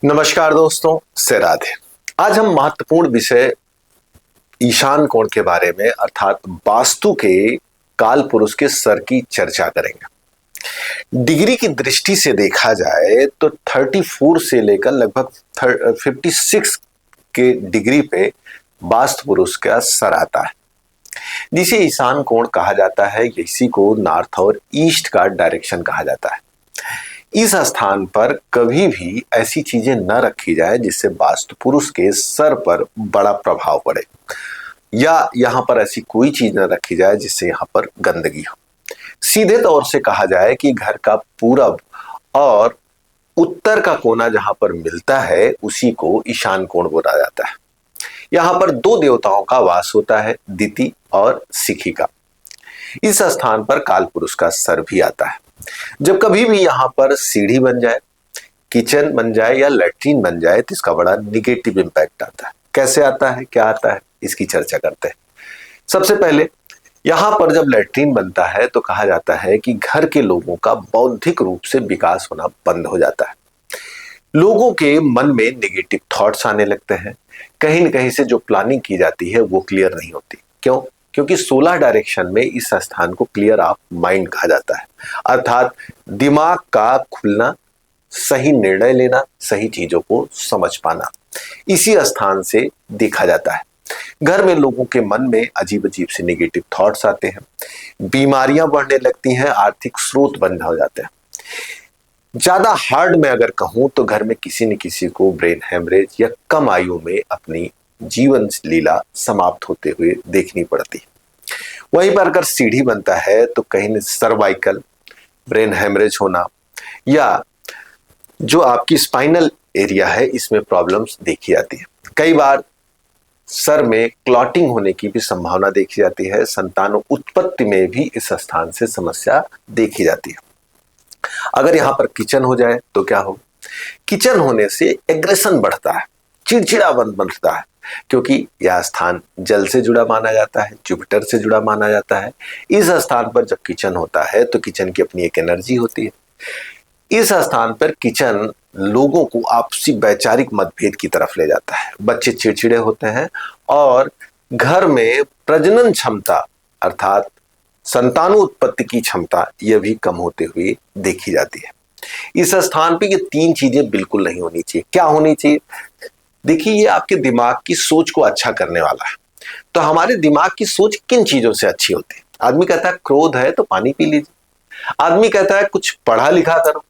नमस्कार दोस्तों, से राधे। आज हम महत्वपूर्ण विषय ईशान कोण के बारे में अर्थात वास्तु के काल पुरुष के सर की चर्चा करेंगे। डिग्री की दृष्टि से देखा जाए तो 34 से लेकर लगभग 56 के डिग्री पे वास्तु पुरुष का सर आता है, जिसे ईशान कोण कहा जाता है। इसी को नॉर्थ और ईस्ट का डायरेक्शन कहा जाता है। इस स्थान पर कभी भी ऐसी चीजें न रखी जाए जिससे वास्तु पुरुष के सर पर बड़ा प्रभाव पड़े, या यहां पर ऐसी कोई चीज न रखी जाए जिससे यहां पर गंदगी हो। सीधे तौर से कहा जाए कि घर का पूरब और उत्तर का कोना जहां पर मिलता है उसी को ईशान कोण बोला जाता है। यहां पर दो देवताओं का वास होता है, दिति और शिखिका। इस स्थान पर काल पुरुष का सर भी आता है। जब कभी भी यहां पर सीढ़ी बन जाए, किचन बन जाए या लैट्रीन बन जाए तो इसका बड़ा निगेटिव इंपैक्ट आता है। कैसे आता है, क्या आता है, इसकी चर्चा करते हैं। सबसे पहले यहां पर जब लैट्रीन बनता है तो कहा जाता है कि घर के लोगों का बौद्धिक रूप से विकास होना बंद हो जाता है। लोगों के मन में नेगेटिव थॉट्स आने लगते हैं। कहीं न कहीं से जो प्लानिंग की जाती है वो क्लियर नहीं होती। क्यों? क्योंकि 16 डायरेक्शन में इस स्थान को क्लियर ऑफ माइंड कहा जाता है, अर्थात दिमाग का खुलना, सही निर्णय लेना, सही चीजों को समझ पाना इसी स्थान से देखा जाता है। घर में लोगों के मन में अजीब अजीब से नेगेटिव थॉट्स आते हैं, बीमारियां बढ़ने लगती हैं, आर्थिक स्रोत बंद हो जाते हैं। ज्यादा हार्ड में अगर कहूं तो घर में किसी न किसी को ब्रेन हेमरेज या कम आयु में अपनी जीवन लीला समाप्त होते हुए देखनी पड़ती है। वहीं पर अगर सीढ़ी बनता है तो कहीं न सर्वाइकल, ब्रेन हेमरेज होना या जो आपकी स्पाइनल एरिया है इसमें प्रॉब्लम्स देखी जाती है। कई बार सर में क्लॉटिंग होने की भी संभावना देखी जाती है। संतान उत्पत्ति में भी इस स्थान से समस्या देखी जाती है। अगर यहां पर किचन हो जाए तो क्या हो? किचन होने से एग्रेशन बढ़ता है, चिड़चिड़ापन बढ़ता है, क्योंकि यह स्थान जल से जुड़ा माना जाता है, जुपिटर से जुड़ा माना जाता है। इस स्थान पर जब किचन होता है तो किचन की अपनी एक एनर्जी होती है। इस स्थान पर किचन लोगों को आपसी वैचारिक मतभेद की तरफ ले जाता है। बच्चे चिड़चिड़े होते हैं और घर में प्रजनन क्षमता अर्थात संतानोत्पत्ति की क्षमता यह भी कम होते हुए देखी जाती है। इस स्थान पे ये तीन चीजें बिल्कुल नहीं होनी चाहिए। क्या होनी चाहिए? देखिए, ये आपके दिमाग की सोच को अच्छा करने वाला है। तो हमारे दिमाग की सोच किन चीजों से अच्छी होती है? आदमी कहता है क्रोध है तो पानी पी लीजिए। आदमी कहता है कुछ पढ़ा लिखा करो,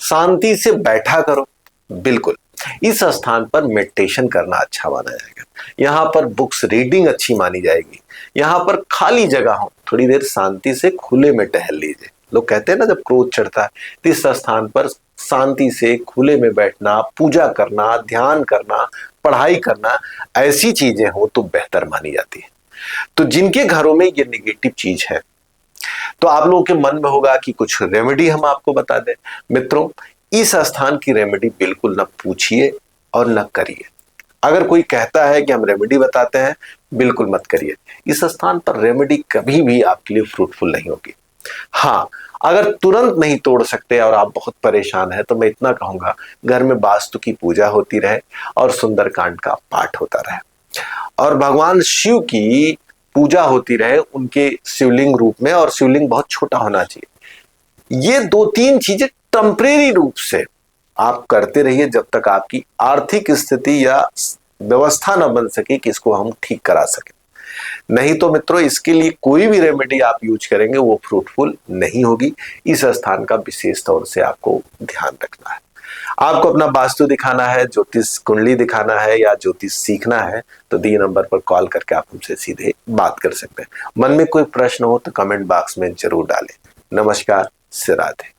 शांति से बैठा करो। बिल्कुल, इस स्थान पर मेडिटेशन करना अच्छा माना जाएगा। यहाँ पर बुक्स रीडिंग अच्छी मानी जाएगी। यहाँ पर खाली जगह हो, थोड़ी देर शांति से खुले में टहल लीजिए। लोग कहते हैं ना, जब क्रोध चढ़ता है तो इस स्थान पर शांति से खुले में बैठना, पूजा करना, ध्यान करना, पढ़ाई करना, ऐसी चीजें हो तो बेहतर मानी जाती है। तो जिनके घरों में ये नेगेटिव चीज है तो आप लोगों के मन में होगा कि कुछ रेमेडी हम आपको बता दें। मित्रों, इस स्थान की रेमेडी बिल्कुल न पूछिए और न करिए। अगर कोई कहता है कि हम रेमेडी बताते हैं, बिल्कुल मत करिए। इस स्थान पर रेमेडी कभी भी आपके लिए फ्रूटफुल नहीं होगी। हाँ, अगर तुरंत नहीं तोड़ सकते और आप बहुत परेशान हैं तो मैं इतना कहूंगा, घर में वास्तु की पूजा होती रहे और सुंदरकांड का पाठ होता रहे और भगवान शिव की पूजा होती रहे उनके शिवलिंग रूप में, और शिवलिंग बहुत छोटा होना चाहिए। ये दो तीन चीजें टेम्परेरी रूप से आप करते रहिए जब तक आपकी आर्थिक स्थिति या व्यवस्था न बन सके कि इसको हम ठीक करा सके। नहीं तो मित्रों, इसके लिए कोई भी रेमेडी आप यूज करेंगे वो फ्रूटफुल नहीं होगी। इस स्थान का विशेष तौर से आपको ध्यान रखना है। आपको अपना वास्तु दिखाना है, ज्योतिष कुंडली दिखाना है या ज्योतिष सीखना है तो दिए नंबर पर कॉल करके आप हमसे सीधे बात कर सकते हैं। मन में कोई प्रश्न हो तो कमेंट बॉक्स में जरूर डालें। नमस्कार, से राधे।